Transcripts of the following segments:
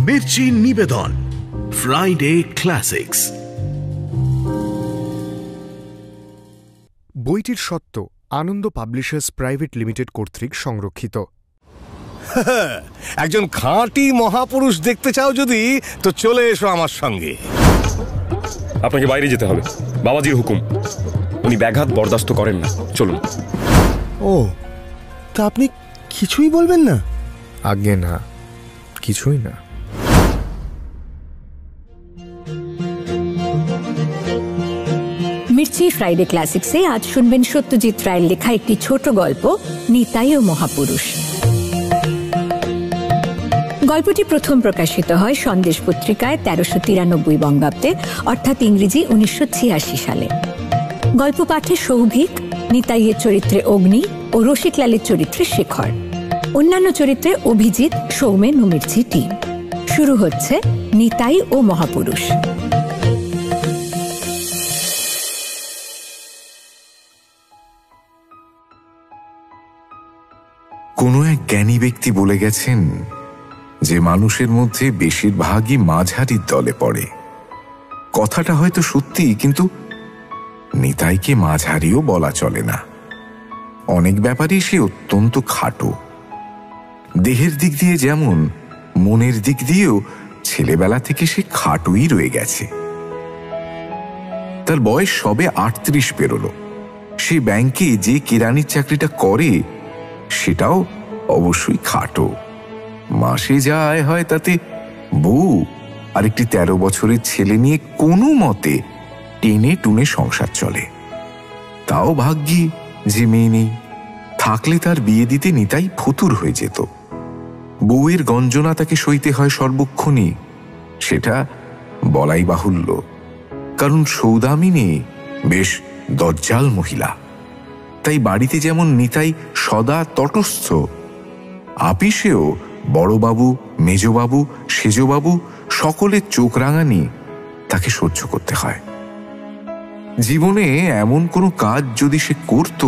মির্চি নিবেদন Friday classics. বইটির সত্ত্ব আনন্দ পাবলিশার্স প্রাইভেট লিমিটেড কর্তৃক সংরক্ষিত। একজন খাঁটি মহাপুরুষ দেখতে চাও যদি, তো চলে এসো আমার সঙ্গে। আপনাকে বাইরে যেতে হবে, বাবাজির হুকুম। উনি ব্যাঘাত বরদাস্ত করেন না, চলুন। ও, তা আপনি কিছুই বলবেন না? আজ্ঞে না, কিছুই না। মির্চি ফ্রাইডে ক্লাসিক্সে আজ শুনবেন সত্যজিৎ রায়ের লেখা একটি ছোট গল্প, নিতাই ও মহাপুরুষ। গল্পটি প্রথম প্রকাশিত হয় সন্দেশ পত্রিকায় 1393 বঙ্গাব্দে, অর্থাৎ ইংরেজি 1986 সালে। গল্প পাঠে সৌভিক, নিতাইয়ের চরিত্রে অগ্নি ও রসিকলালের চরিত্রে শেখর, অন্যান্য চরিত্রে অভিজিৎ, সৌমেন ও মির্চি টিম। শুরু হচ্ছে নিতাই ও মহাপুরুষ। কোনো এক জ্ঞানী ব্যক্তি বলে গেছেন যে মানুষের মধ্যে বেশিরভাগই মাঝারির দলে পড়ে। কথাটা হয়তো সত্যি, কিন্তু নিতাইকে মাঝারিও বলা চলে না। অনেক ব্যাপারেই সে অত্যন্ত খাটো। দেহের দিক দিয়ে যেমন, মনের দিক দিয়েও ছেলেবেলা থেকে সে খাটোই রয়ে গেছে। তার বয়স সবে 38 পেরোলো। সে ব্যাংকে যে কেরানির চাকরিটা করে সেটাও অবশ্যই খাটো। মাসে যা আয় হয় তাতে বউ আর একটি 13 বছরের ছেলে নিয়ে কোনো মতে টেনে টুনে সংসার চলে। তাও ভাগ্যি যে মেয়ে নেই, থাকলে তার বিয়ে দিতে নিতাই ফতুর হয়ে যেত। বউয়ের গঞ্জনা তাকে সইতে হয় সর্বক্ষণই, সেটা বলাই বাহুল্য। কারণ সৌদামিনী বেশ দজ্জাল মহিলা। তাই বাড়িতে যেমন নিতাই সদা তটস্থ, আপিসেও বড়বাবু, মেজবাবু, সেজবাবু সকলের চোখ রাঙানি তাকে সহ্য করতে হয়। জীবনে এমন কোনো কাজ যদি সে করত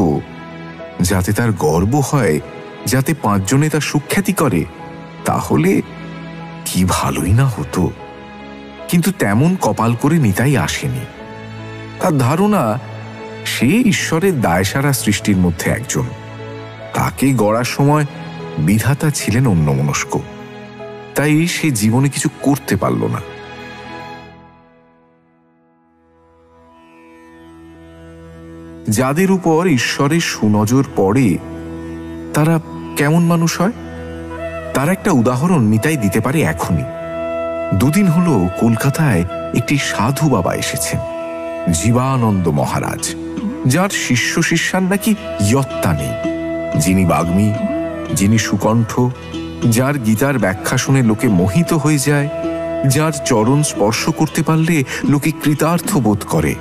যাতে তার গর্ব হয়, যাতে 5 জনে তার সুখ্যাতি করে, তাহলে কি ভালোই না হতো। কিন্তু তেমন কপাল করে নিতাই আসেনি। তার ধারণা সে ঈশ্বরের দায়সারা সৃষ্টির মধ্যে একজন। তাকে গড়ার সময় বিধাতা ছিলেন অন্যমনস্ক, তাই সে জীবনে কিছু করতে পারল না। যাদের উপর ঈশ্বরের সুনজর পড়ে তারা কেমন মানুষ হয়, তার একটা উদাহরণ নিতাই দিতে পারে এখনই। 2 দিন হলো কলকাতায় একটি সাধু বাবা এসেছেন, জীবানন্দ মহারাজ, যার শিষ্য শিষ্যার নাকি ইয়ত্তা নেই। যিনি বাগ্মী, যিনি সুকণ্ঠ, যার গীতার ব্যাখ্যা শুনে লোকে মোহিত হয়ে যায়, যার চরণ স্পর্শ করতে পারলে লোকে কৃতার্থ বোধ করে।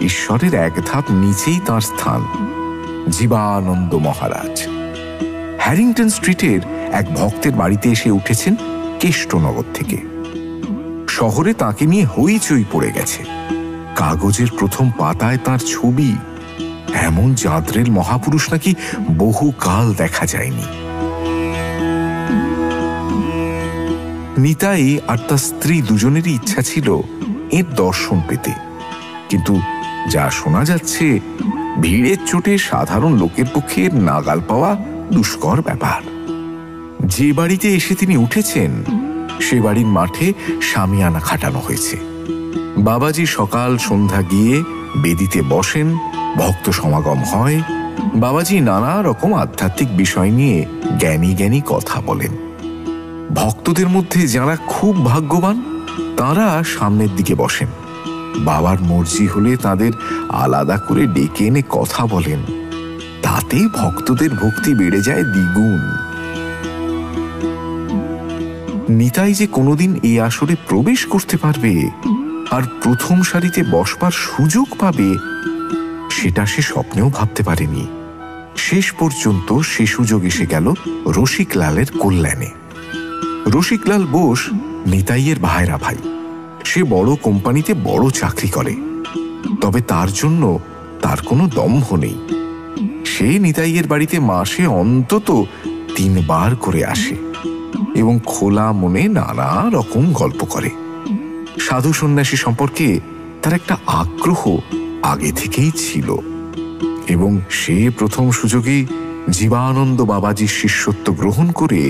ঈশ্বরের এক ধাপ নিচেই তাঁর স্থান, জীবানন্দ মহারাজ। হ্যারিংটন স্ট্রিটের এক ভক্তের বাড়িতে এসে উঠেছেন কেষ্টনগর থেকে। শহরে তাঁকে নিয়ে হইচই পড়ে গেছে। কাগজের প্রথম পাতায় তাঁর ছবি। এমন জাদ্রেল মহাপুরুষ নাকি বহুকাল দেখা যায়নি। নিতাই আর তার স্ত্রী দুজনেরই ইচ্ছা ছিল এর দর্শন পেতে, কিন্তু যা শোনা যাচ্ছে ভিড়ের চোটে সাধারণ লোকের পক্ষে নাগাল পাওয়া দুষ্কর ব্যাপার। যে বাড়িতে এসে তিনি উঠেছেন সে বাড়ির মাঠে শামিয়ানা খাটানো হয়েছে। বাবাজি সকাল সন্ধ্যা গিয়ে বেদিতে বসেন, ভক্ত সমাগম হয়। বাবাজি নানা রকম আধ্যাত্মিক বিষয় নিয়ে জ্ঞানী জ্ঞানী কথা বলেন। ভক্তদের মধ্যে যারা খুব ভাগ্যবান তারা সামনের দিকে বসেন। বাবার মর্জি হলে তাদের আলাদা করে ডেকে এনে কথা বলেন। তাতে ভক্তদের ভক্তি বেড়ে যায় দ্বিগুণ। নিতাই যে কোনোদিন এই আসরে প্রবেশ করতে পারবে আর প্রথম সারিতে বসবার সুযোগ পাবে, সেটা সে স্বপ্নেও ভাবতে পারেনি। শেষ পর্যন্ত সে সুযোগ এসে গেল রসিকলালের কল্যাণে। রসিকলাল বোস নিতাইয়ের ভাইরা ভাই। সে বড় কোম্পানিতে বড় চাকরি করে, তবে তার জন্য তার কোনো দম্ভ নেই। সে নিতাইয়ের বাড়িতে মাসে অন্তত 3 বার করে আসে। এবং খোলা মনে নানা রকম গল্প করে। সাধু সন্ন্যাসী সম্পর্কে তার একটা আগ্রহ আগে থেকেই ছিল এবং সে প্রথম সুযোগেই জীবানন্দ বাবাজির শিষ্যত্ব গ্রহণ করে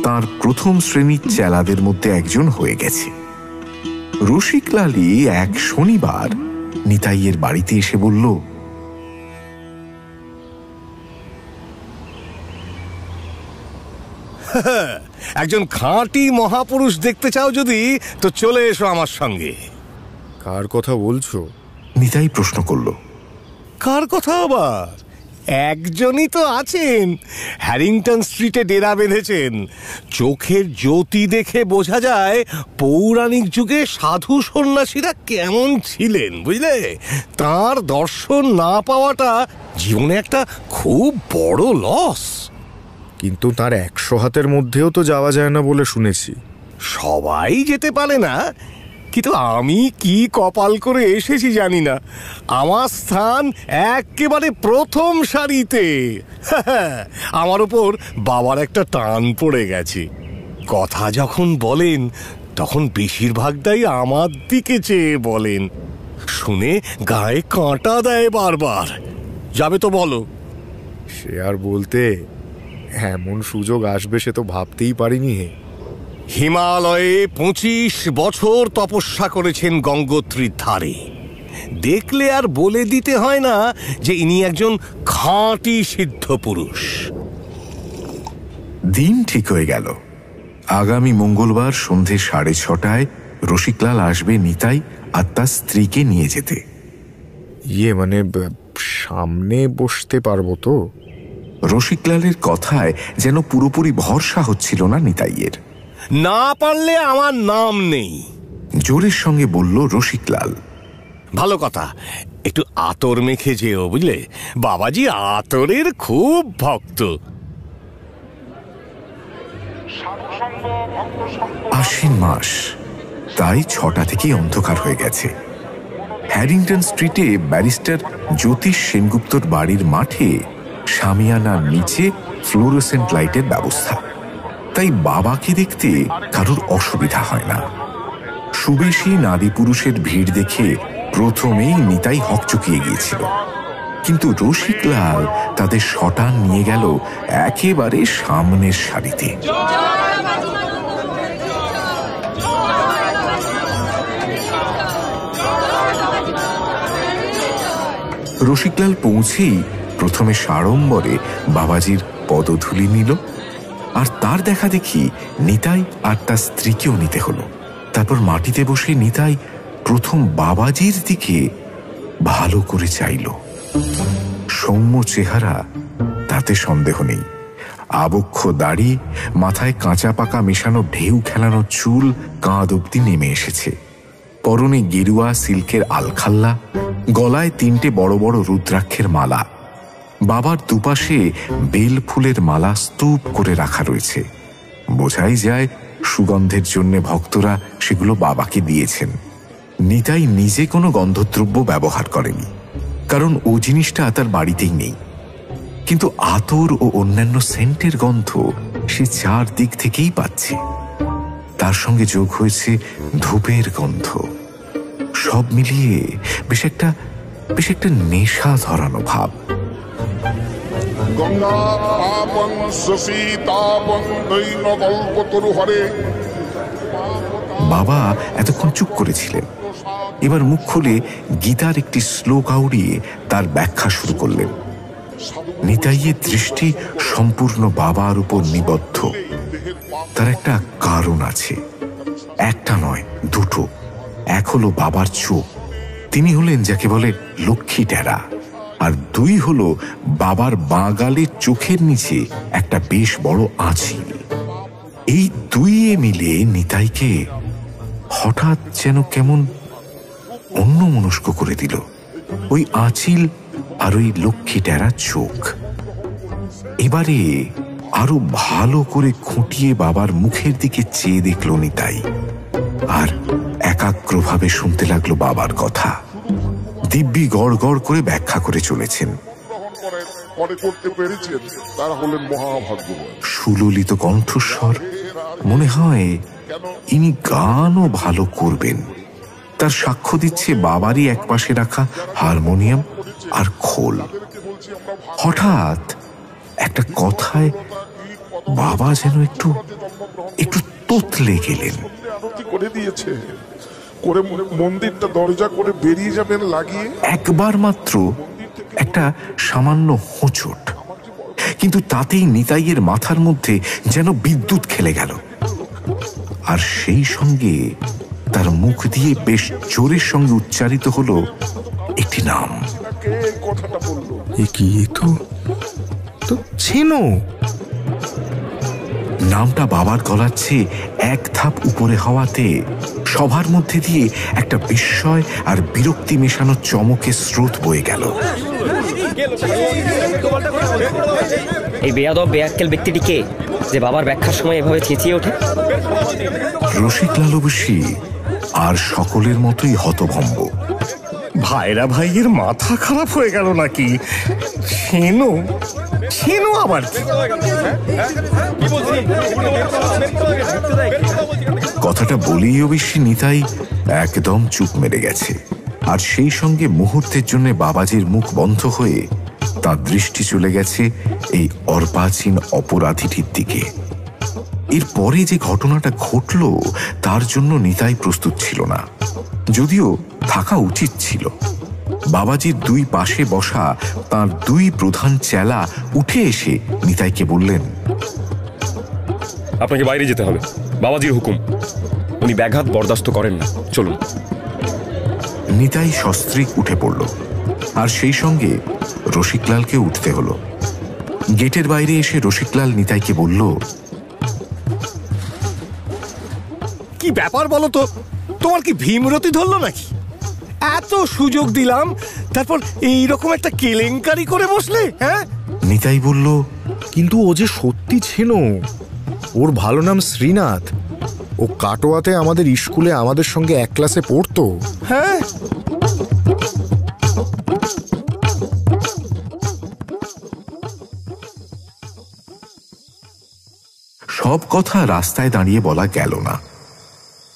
তার প্রথম শ্রেণীর চেলাদের মধ্যে একজন হয়ে গেছে। রসিকলালই এক শনিবার নিতাইয়ের বাড়িতে এসে বলল, একজন খাঁটি মহাপুরুষ দেখতে চাও যদি তো চলে এসো আমার সঙ্গে। কার কথা বলছো? নিতাই প্রশ্ন করল। কার কথা আবার? একজনই তো আছেন, হ্যারিংটন স্ট্রিটে ডেরা বেঁধেছেন। চোখের জ্যোতি দেখে বোঝা যায় পৌরাণিক যুগে সাধু সন্ন্যাসীরা কেমন ছিলেন, বুঝলে? তার দর্শন না পাওয়াটা জীবনে একটা খুব বড় লস। কিন্তু তার 100 হাতের মধ্যেও তো যাওয়া যায় না বলে শুনেছি। সবাই যেতে পারে না, কিন্তু আমি কি কপাল করে এসেছি জানি না। আমার স্থান একেবারে প্রথম সারিতে। আমার ওপর বাবার একটা টান পড়ে গেছে। কথা যখন বলেন তখন বেশিরভাগটাই আমার দিকে চেয়ে বলেন। শুনে গায়ে কাঁটা দেয় বারবার। যাবে তো বলো। সে আর বলতে, এমন সুযোগ আসবে সে তো ভাবতেই পারিনি। হিমালয়ে 25 বছর তপস্যা করেছেন গঙ্গোত্রীর ধারে। দেখলে আর বলে দিতে হয় না যে ইনি একজন খাঁটি সিদ্ধ পুরুষ। দিন ঠিক হয়ে গেল। আগামী মঙ্গলবার সন্ধে 6:30টায় রসিকলাল আসবে নিতাই আর তার স্ত্রীকে নিয়ে যেতে। মানে সামনে বসতে পারবো তো? রসিকলালের কথায় যেন পুরোপুরি ভরসা হচ্ছিল না নিতাইয়ের। না পারলে আমার নাম নেই, জোরের সঙ্গে বলল রসিকলাল। ভালো কথা, একটু আতর মেখে যেও, বুঝলে? বাবাজি আতরের খুব ভক্ত। আশ্বিন মাস, তাই 6টা থেকেই অন্ধকার হয়ে গেছে। হ্যারিংটন স্ট্রিটে ব্যারিস্টার জ্যোতিষ সেনগুপ্তর বাড়ির মাঠে শামিয়ানার নিচে ফ্লোরোসেন্ট লাইটের ব্যবস্থা, তাই বাবাকে দেখতে কারোর অসুবিধা হয় না। সুবেশী নারী পুরুষের ভিড় দেখে প্রথমেই নিতাই হকচকিয়ে গিয়েছিল, কিন্তু রসিকলাল তাদের শটান নিয়ে গেল একেবারে সামনের সারিতে। রসিকলাল পৌঁছেই প্রথমে সাড়ম্বরে বাবাজির পদধূলি নিল, আর তার দেখা দেখি নিতাই আর তার স্ত্রীকেও নিতে হলো। তারপর মাটিতে বসে নিতাই প্রথম বাবাজির দিকে ভালো করে চাইল। সৌম্য চেহারা, তাতে সন্দেহ নেই। আবক্ষ দাড়ি, মাথায় কাঁচা পাকা মেশানো ঢেউ খেলানো চুল কাঁধ অব্দি নেমে এসেছে। পরনে গেরুয়া সিল্কের আলখাল্লা, গলায় 3টে বড় বড় রুদ্রাক্ষের মালা। বাবার দুপাশে বেল ফুলের মালা স্তূপ করে রাখা রয়েছে। বোঝাই যায় সুগন্ধের জন্য ভক্তরা সেগুলো বাবাকে দিয়েছেন। নিতাই নিজে কোনো গন্ধদ্রব্য ব্যবহার করেনি, কারণ ও জিনিসটা তার বাড়িতেই নেই। কিন্তু আতর ও অন্যান্য সেন্টের গন্ধ সে 4 দিক থেকেই পাচ্ছে। তার সঙ্গে যোগ হয়েছে ধূপের গন্ধ। সব মিলিয়ে বেশ একটা নেশা ধরানো ভাব। বাবা এতক্ষণ চুপ করেছিলেন, এবার মুখ খুলে গীতার একটি শ্লোক আউড়িয়ে তার ব্যাখ্যা শুরু করলেন। নিতাইয়ের দৃষ্টি সম্পূর্ণ বাবার উপর নিবদ্ধ। তার একটা কারণ আছে, একটা নয়, 2টো। এক হলো বাবার চোখ, তিনি হলেন যাকে বলে লক্ষ্মী টেরা, আর 2 হলো বাবার বাঁ গালের চোখের নিচে একটা বেশ বড় আঁচিল। এই 2 মিলে নিতাইকে হঠাৎ যেন কেমন অন্যমনস্ক করে দিল। ওই আঁচিল আর ওই লক্ষ্মী টেরা চোখ। এবারে আরো ভালো করে খুঁটিয়ে বাবার মুখের দিকে চেয়ে দেখল নিতাই, আর একাগ্রভাবে শুনতে লাগলো বাবার কথা। দিব্যি গড় গড় করে ব্যাখ্যা করে চলেছেন। সুললিত কণ্ঠস্বর, মনে হয় ইনি গানও ভালো করবেন। তার সাক্ষ্য দিচ্ছে বাবারই একপাশে রাখা হারমোনিয়াম আর খোল। হঠাৎ একটা কথায় বাবা যেন একটু তোতলে গেলেন। করে দিয়েছে, করে মন্দিরটা দরজা করে বেরিয়ে যাবেন লাগিয়ে। একবার মাত্র একটা সামান্য হোঁচট, কিন্তু তাতেই নিতাইয়ের মাথার মধ্যে যেন বিদ্যুৎ খেলে গেল। আর সেই সঙ্গে তার মুখ দিয়ে বেশ জোরের সঙ্গে উচ্চারিত হলো একটি নাম। নামটা বাবার গলার চেয়ে এক ধাপ উপরে হওয়াতে সবার মধ্যে দিয়ে একটা বিস্ময় আর বিরক্তি মেশানো চমকের স্রোত বয়ে গেল। এই বেয়াদব বেয়াক্কেল ব্যক্তিটি কে, যে বাবার ব্যাখ্যার সময় এভাবে চেঁচিয়ে ওঠে? রসিকলাল অবশ্যই আর সকলের মতোই হতভম্ব। ভাইরা ভাইয়ের মাথা খারাপ হয়ে গেল নাকি? ছেনো আবার কি? কথাটা বলেই অবশ্যই নিতাই একদম চুপ মেরে গেছে। আর সেই সঙ্গে মুহূর্তের জন্য বাবাজির মুখ বন্ধ হয়ে তার দৃষ্টি চলে গেছে এই অর্বাচীন অপরাধীটির দিকে। এরপরে যে ঘটনাটা ঘটল তার জন্য নিতাই প্রস্তুত ছিল না, যদিও থাকা উচিত ছিল। বাবাজির দুই পাশে বসা তার দুই প্রধান চেলা উঠে এসে নিতাইকে বললেন, আপনাকে বাইরে যেতে হবে, বাবাজির হুকুম। উনি ব্যাঘাত বরদাস্ত করেন না, চলুন। নিতাই সস্ত্রীক উঠে পড়ল, আর সেই সঙ্গে রসিকলালকে উঠতে হলো। গেটের বাইরে এসে রসিকলাল নিতাইকে বলল, কি ব্যাপার বলো তো, তোমার কি ভীমরতি ধরলো নাকি? এত সুযোগ দিলাম, তারপর এইরকম একটা কেলেঙ্কারি করে বসলে? হ্যাঁ, নিতাই বলল, কিন্তু ও যে সত্যি ছিল। ওর ভালো নাম শ্রীনাথ। ও কাটোয়াতে আমাদের স্কুলে আমাদের সঙ্গে এক ক্লাসে পড়তো। হ্যাঁ, সব কথা রাস্তায় দাঁড়িয়ে বলা গেল না।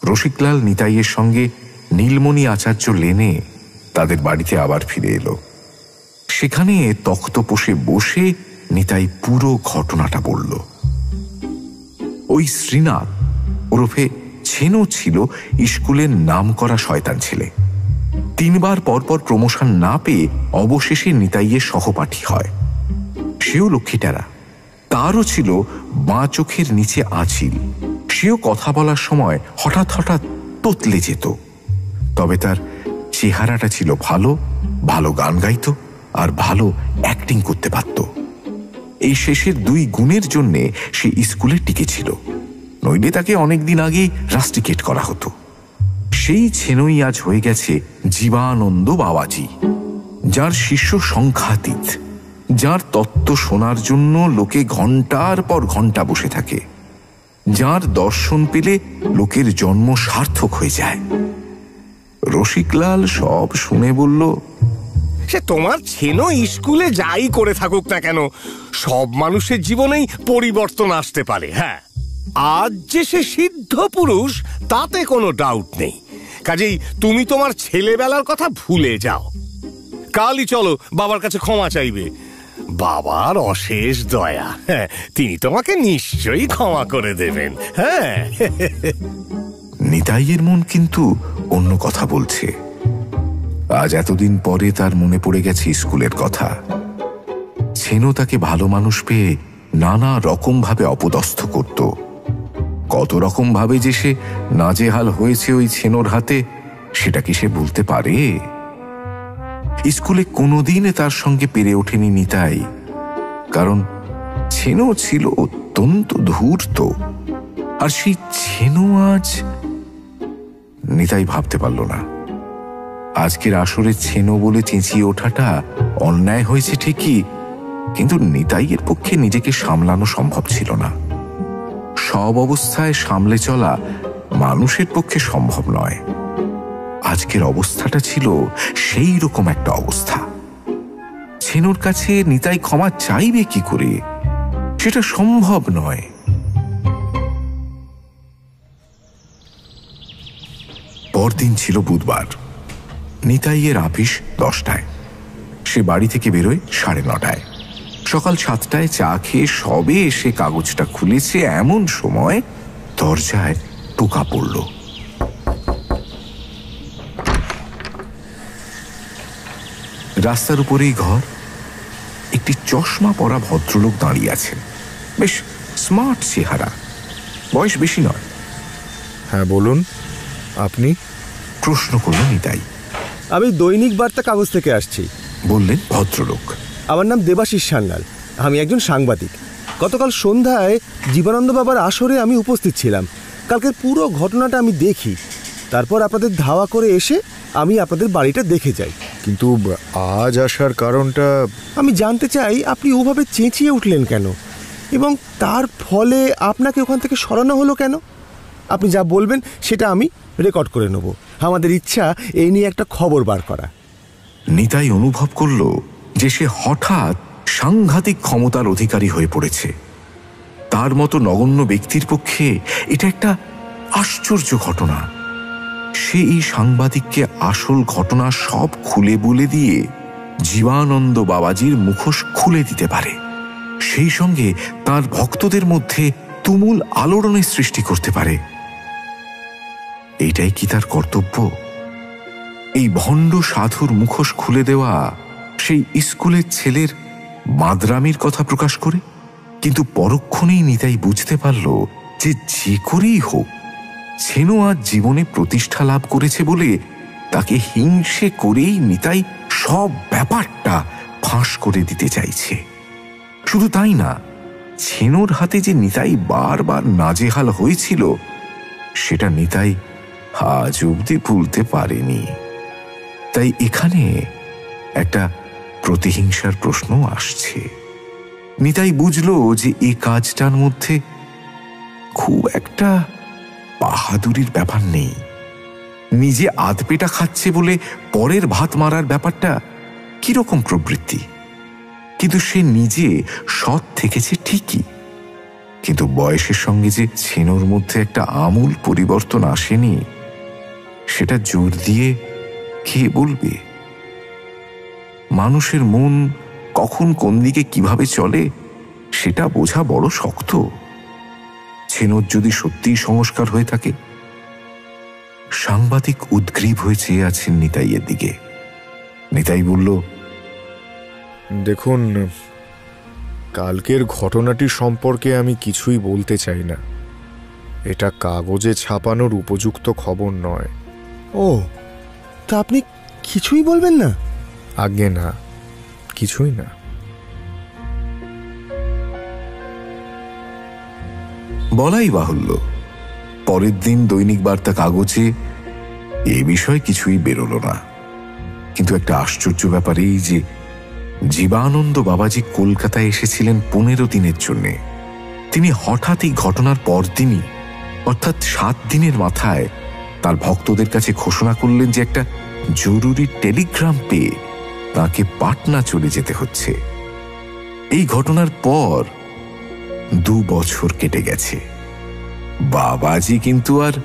রসিকলাল নিতাইয়ের সঙ্গে নীলমণি আচার্য লেনে তাদের বাড়িতে আবার ফিরে এলো। সেখানে তক্তপোষে বসে নিতাই পুরো ঘটনাটা বলল। ওই শ্রীনাথ ওরফে ছেনো ছিল স্কুলের নাম করা শয়তান ছেলে। 3 বার পরপর প্রমোশন না পেয়ে অবশেষে নিতাইয়ের সহপাঠী হয়। সেও লক্ষ্মীটারা, তারও ছিল বাঁ চোখের নিচে আঁচিল। সেও কথা বলার সময় হঠাৎ হঠাৎ তোতলে যেত। তবে তার চেহারাটা ছিল ভালো, ভালো গান গাইত আর ভালো অ্যাক্টিং করতে পারত। এই শেষের 2 গুণের জন্যে সে স্কুলে টিকেছিল, নইলে তাকে অনেকদিন আগেই রাস্টিকেট করা হতো। সেই ছেনই আজ হয়ে গেছে জীবানন্দ বাবাজি, যার শিষ্য সংখ্যাতীত, যার তত্ত্ব শোনার জন্য লোকে ঘন্টার পর ঘন্টা বসে থাকে, যার দর্শন পেলে লোকের জন্ম সার্থক হয়ে যায়। রসিকলাল সব শুনে বলল, সে তোমার ছেনো স্কুলে যাই করে থাকুক না কেন, সব মানুষের জীবনেই পরিবর্তন আসতে পারে। হ্যাঁ, আজ যে সে সিদ্ধ পুরুষ তাতে কোনো ডাউট নেই। কাজেই তুমি তোমার ছেলেবেলার কথা ভুলে যাও। কালই চলো বাবার কাছে ক্ষমা চাইবে। বাবার অশেষ দয়া, হ্যাঁ, তিনি তোমাকে নিশ্চয়ই ক্ষমা করে দেবেন। হ্যাঁ। নিতাইয়ের মন কিন্তু অন্য কথা বলছে। আজ এতদিন পরে তার মনে পড়ে গেছে স্কুলের কথা। ছেনো তাকে ভালো মানুষ পেয়ে নানা রকম ভাবে অপদস্থ করত। কত রকম ভাবে যে সে নাজেহাল হয়েছে ওই ছেনোর হাতে, সেটা কি সে বলতে পারে? স্কুলে কোনোদিন তার সঙ্গে পেরে ওঠেনি নিতাই, কারণ ছেনো ছিল অত্যন্ত ধূর্ত। আর সেই ছেনো আজ... নিতাই ভাবতে পারল না। আজকের আসরে ছেনো বলে চেঁচিয়ে ওঠাটা অন্যায় হয়েছে ঠিকই, কিন্তু নিতাইয়ের পক্ষে নিজেকে সামলানো সম্ভব ছিল না। সব অবস্থায় সামলে চলা মানুষের পক্ষে সম্ভব নয়। আজকের অবস্থাটা ছিল সেই রকম একটা অবস্থা। ছেনোর কাছে নিতাই ক্ষমা চাইবে কি করে? সেটা সম্ভব নয়। পরদিন ছিল বুধবার। নিতাইয়ের আপিস 10টায়। সে বাড়ি থেকে বেরোয় 9:30। সকাল 7টায় চা খেয়ে সবে এসে কাগজটা খুলেছে, এমন সময় দরজায় টোকা পড়ল। রাস্তার উপরেই ঘর। একটি চশমা পরা ভদ্রলোক দাঁড়িয়ে আছেন। বেশ স্মার্ট চেহারা, বয়স বেশি নয়। হ্যাঁ বলুন, আপনি? প্রশ্ন করল নিতাই। আমি দৈনিক বার্তা কাগজ থেকে আসছি, বললেন ভদ্রলোক। আমার নাম দেবাশিস সান্যাল, আমি একজন সাংবাদিক। গতকাল সন্ধ্যায় জীবনানন্দ বাবার আসরে আমি উপস্থিত ছিলাম। কালকের পুরো ঘটনাটা আমি দেখি, তারপর আপনাদের ধাওয়া করে এসে আমি আপনাদের বাড়িটা দেখে যাই। কিন্তু আজ আসার কারণটা? আমি জানতে চাই আপনি ওভাবে চেঁচিয়ে উঠলেন কেন, এবং তার ফলে আপনাকে ওখান থেকে সরানো হলো কেন। আপনি যা বলবেন সেটা আমি রেকর্ড করে নেব। আমাদের ইচ্ছা এই নিয়ে একটা খবর বার করা। নিতাই অনুভব করল যে সে হঠাৎ সাংঘাতিক ক্ষমতার অধিকারী হয়ে পড়েছে। তার মতো নগণ্য ব্যক্তির পক্ষে এটা একটা আশ্চর্য ঘটনা। সে এই সাংবাদিককে আসল ঘটনা সব খুলে বলে দিয়ে জীবানন্দ বাবাজির মুখোশ খুলে দিতে পারে, সেই সঙ্গে তার ভক্তদের মধ্যে তুমুল আলোড়নের সৃষ্টি করতে পারে। এইটাই কি তার কর্তব্য? এই ভণ্ড সাধুর মুখোশ খুলে দেওয়া সেই স্কুলের ছেলের মাদরামির কথা প্রকাশ করে? কিন্তু পরক্ষণেই নিতাই বুঝতে পারল যে যে করেই হোক ছেনু আজ জীবনে প্রতিষ্ঠা লাভ করেছে বলে তাকে হিংসে করেই নিতাই সব ব্যাপারটা ফাঁস করে দিতে চাইছে। শুধু তাই না, ছেনুর হাতে যে নিতাই বারবার নাজেহাল হয়েছিল সেটা নিতাই আজ অবধি ভুলতে পারেনি। তাই এখানে একটা প্রতিহিংসার প্রশ্ন আসছে। নিতাই বুঝল যে এই কাজটার মধ্যে খুব একটা বাহাদুরির ব্যাপার নেই। নিজে আধপেটা খাচ্ছে বলে পরের ভাত মারার ব্যাপারটা কিরকম প্রবৃত্তি। কিন্তু সে নিজে সৎ থেকেছে ঠিকই, কিন্তু বয়সের সঙ্গে যে ছেনুর মধ্যে একটা আমূল পরিবর্তন আসেনি সেটা জোর দিয়ে কে বলবে? মানুষের মন কখন কোন দিকে কিভাবে চলে সেটা বোঝা বড় শক্ত। ছেনুর যদি সত্যিই সংস্কার হয়ে থাকে। সাংবাদিক উদ্গ্রীব হয়ে চেয়ে আছেন নিতাইয়ের দিকে। নিতাই বলল, দেখুন, কালকের ঘটনাটি সম্পর্কে আমি কিছুই বলতে চাই না। এটা কাগজে ছাপানোর উপযুক্ত খবর নয়। ও, তা আপনি কিছুই বলবেন না? আজ্ঞে না, কিছুই না। বলাই বাহুল্য, পরের দিন দৈনিক বার্তা কাগজে এ বিষয়ে কিছুই বেরোল না। কিন্তু একটা আশ্চর্য ব্যাপার এই যে জীবানন্দ বাবাজি কলকাতায় এসেছিলেন 15 দিনের জন্য। তিনি হঠাৎই ঘটনার পরদিনই, অর্থাৎ 7 দিনের মাথায় তার ভক্তদের কাছে ঘোষণা করলেন যে একটা জরুরি টেলিগ্রাম পেয়ে তাকে পাটনা চলে যেতে হচ্ছে। এই ঘটনার পর 2 বছর কেটে গেছে। বাবাজি কিন্তু আর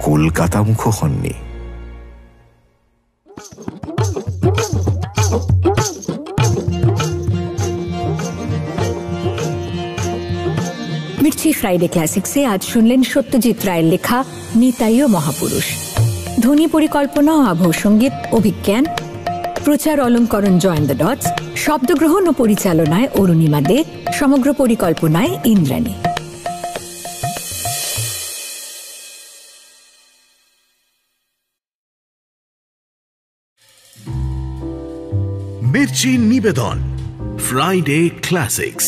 কলকাতামুখ হননি। মির্চি ফ্রাইডে ক্লাসিক্সে আজ শুনলেন সত্যজিৎ রায়ের লেখা নিতাই ও মহাপুরুষ। ধ্বনি পরিকল্পনা ও আবহ সঙ্গীত অভিজ্ঞান, প্রচার অলঙ্করণ জয়েন দ্য ডটস, শব্দগ্রহণ ও পরিচালনায় অরুণিমা দে, সমগ্র পরিকল্পনায় ইন্দ্রাণী। মির্চি নিবেদন ফ্রাইডে ক্লাসিক্স।